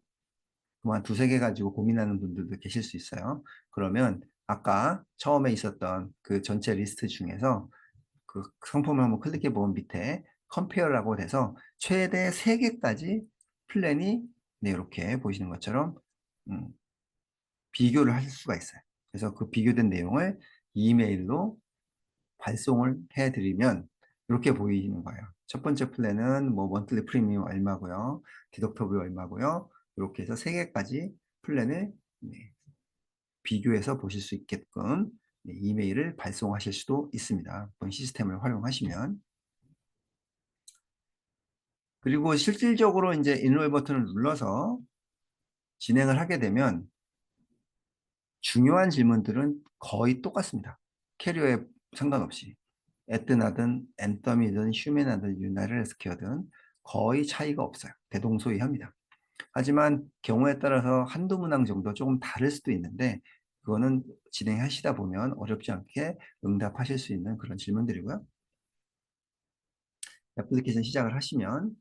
그만 두세 개 가지고 고민하는 분들도 계실 수 있어요. 그러면 아까 처음에 있었던 그 전체 리스트 중에서 그 상품을 한번 클릭해 보면 밑에 컴페어라고 돼서 최대 3개까지 플랜이 네, 이렇게 보시는 것처럼 음, 비교를 하실 수가 있어요. 그래서 그 비교된 내용을 이메일로 발송을 해드리면 이렇게 보이는 거예요. 첫 번째 플랜은 뭐 먼틀리 프리미엄 얼마고요. 디덕터블 얼마고요. 이렇게 해서 3개까지 플랜을 네, 비교해서 보실 수 있게끔 네, 이메일을 발송하실 수도 있습니다. 본 시스템을 활용하시면. 그리고 실질적으로 이제 인롤 버튼을 눌러서 진행을 하게 되면 중요한 질문들은 거의 똑같습니다. 캐리어에 상관없이. 에트나든 앤썸이든 휴메나든 유나를 스퀘어든 거의 차이가 없어요. 대동소이합니다. 하지만 경우에 따라서 한두 문항 정도 조금 다를 수도 있는데 그거는 진행하시다 보면 어렵지 않게 응답하실 수 있는 그런 질문들이고요. 애플리케이션 시작을 하시면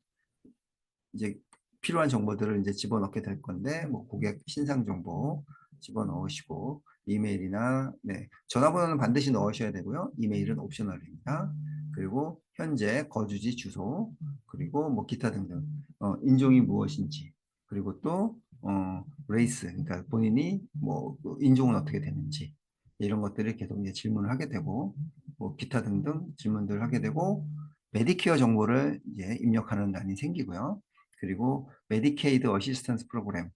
이제 필요한 정보들을 이제 집어넣게 될 건데 뭐 고객 신상 정보 집어넣으시고 이메일이나 네, 전화번호는 반드시 넣으셔야 되고요. 이메일은 옵셔널입니다. 그리고 현재 거주지 주소 그리고 뭐 기타 등등 인종이 무엇인지 그리고 또 레이스 그러니까 본인이 뭐 인종은 어떻게 되는지 이런 것들을 계속 이제 질문을 하게 되고 뭐 기타 등등 질문들을 하게 되고 메디케어 정보를 이제 입력하는 난이 생기고요. 그리고 메디케이드 어시스턴스 프로그램에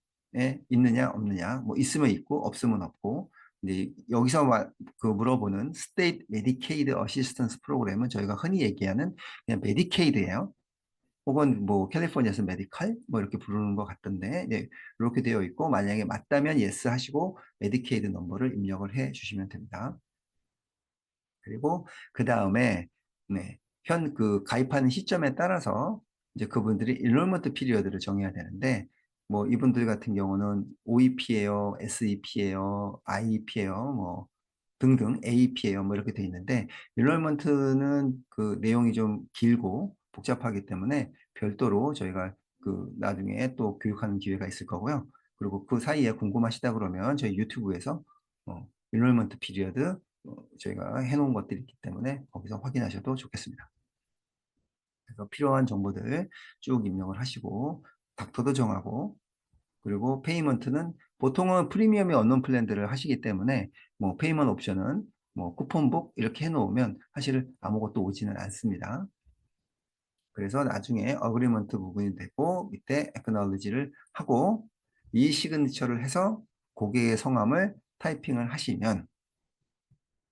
있느냐 없느냐 뭐 있으면 있고 없으면 없고 근데 여기서 그 물어보는 스테이트 메디케이드 어시스턴스 프로그램은 저희가 흔히 얘기하는 그냥 메디케이드예요. 혹은 뭐 캘리포니아에서 메디칼 뭐 이렇게 부르는 것 같던데 네, 이렇게 되어 있고 만약에 맞다면 예스 하시고 메디케이드 넘버를 입력을 해 주시면 됩니다. 그리고 그 다음에 네, 현 그 가입하는 시점에 따라서 이제 그분들이 인롤먼트 피리어드를 정해야 되는데 뭐 이분들 같은 경우는 OEP예요, SEP예요, IEP예요, 뭐 등등 AEP예요, 뭐 이렇게 돼 있는데 인롤먼트는 그 내용이 좀 길고 복잡하기 때문에 별도로 저희가 그 나중에 또 교육하는 기회가 있을 거고요. 그리고 그 사이에 궁금하시다 그러면 저희 유튜브에서 인롤먼트 피리어드 저희가 해놓은 것들이 있기 때문에 거기서 확인하셔도 좋겠습니다. 그래서 필요한 정보들 쭉 입력을 하시고 닥터도 정하고 그리고 페이먼트는 보통은 프리미엄이 언론 플랜들을 하시기 때문에 뭐 페이먼트 옵션은 뭐 쿠폰북 이렇게 해놓으면 사실 아무것도 오지는 않습니다. 그래서 나중에 어그리먼트 부분이 되고 밑에 acknowledge를 하고 이 시그니처를 해서 고객의 성함을 타이핑을 하시면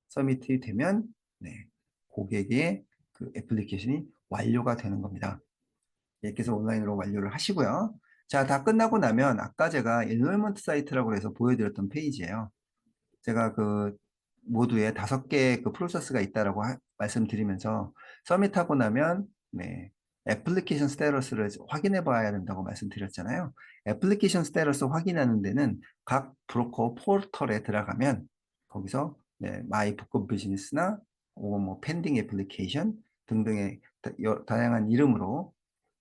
서밋이 되면 네, 고객의 그 애플리케이션이 완료가 되는 겁니다. 이렇게 해서 온라인으로 완료를 하시고요. 자, 다 끝나고 나면 아까 제가 인롤먼트 사이트라고 해서 보여드렸던 페이지예요. 제가 그 모두에 5개 그 프로세스가 있다라고 말씀드리면서 서밋하고 나면 네, 애플리케이션 스테러스를 확인해 봐야 된다고 말씀드렸잖아요. 애플리케이션 스테러스 확인하는 데는 각 브로커 포털에 들어가면 거기서 네, 마이 북업 비즈니스나 뭐 펜딩 애플리케이션 등등의 다양한 이름으로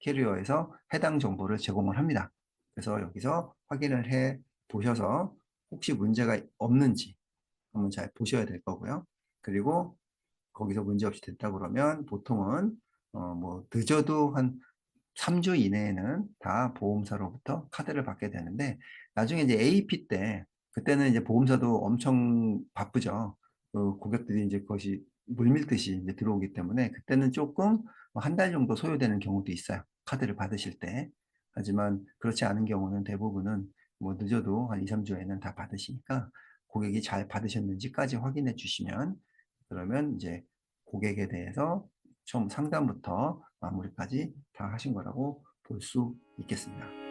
캐리어에서 해당 정보를 제공을 합니다. 그래서 여기서 확인을 해 보셔서 혹시 문제가 없는지 한번 잘 보셔야 될 거고요. 그리고 거기서 문제없이 됐다 그러면 보통은 뭐 늦어도 한 3주 이내에는 다 보험사로부터 카드를 받게 되는데 나중에 이제 AEP 때 그때는 이제 보험사도 엄청 바쁘죠. 고객들이 이제 그것이 물밀듯이 이제 들어오기 때문에 그때는 조금 한 달 정도 소요되는 경우도 있어요. 카드를 받으실 때. 하지만 그렇지 않은 경우는 대부분은 뭐 늦어도 한 2, 3주에는 다 받으시니까 고객이 잘 받으셨는지까지 확인해 주시면 그러면 이제 고객에 대해서 처음 상담부터 마무리까지 다 하신 거라고 볼 수 있겠습니다.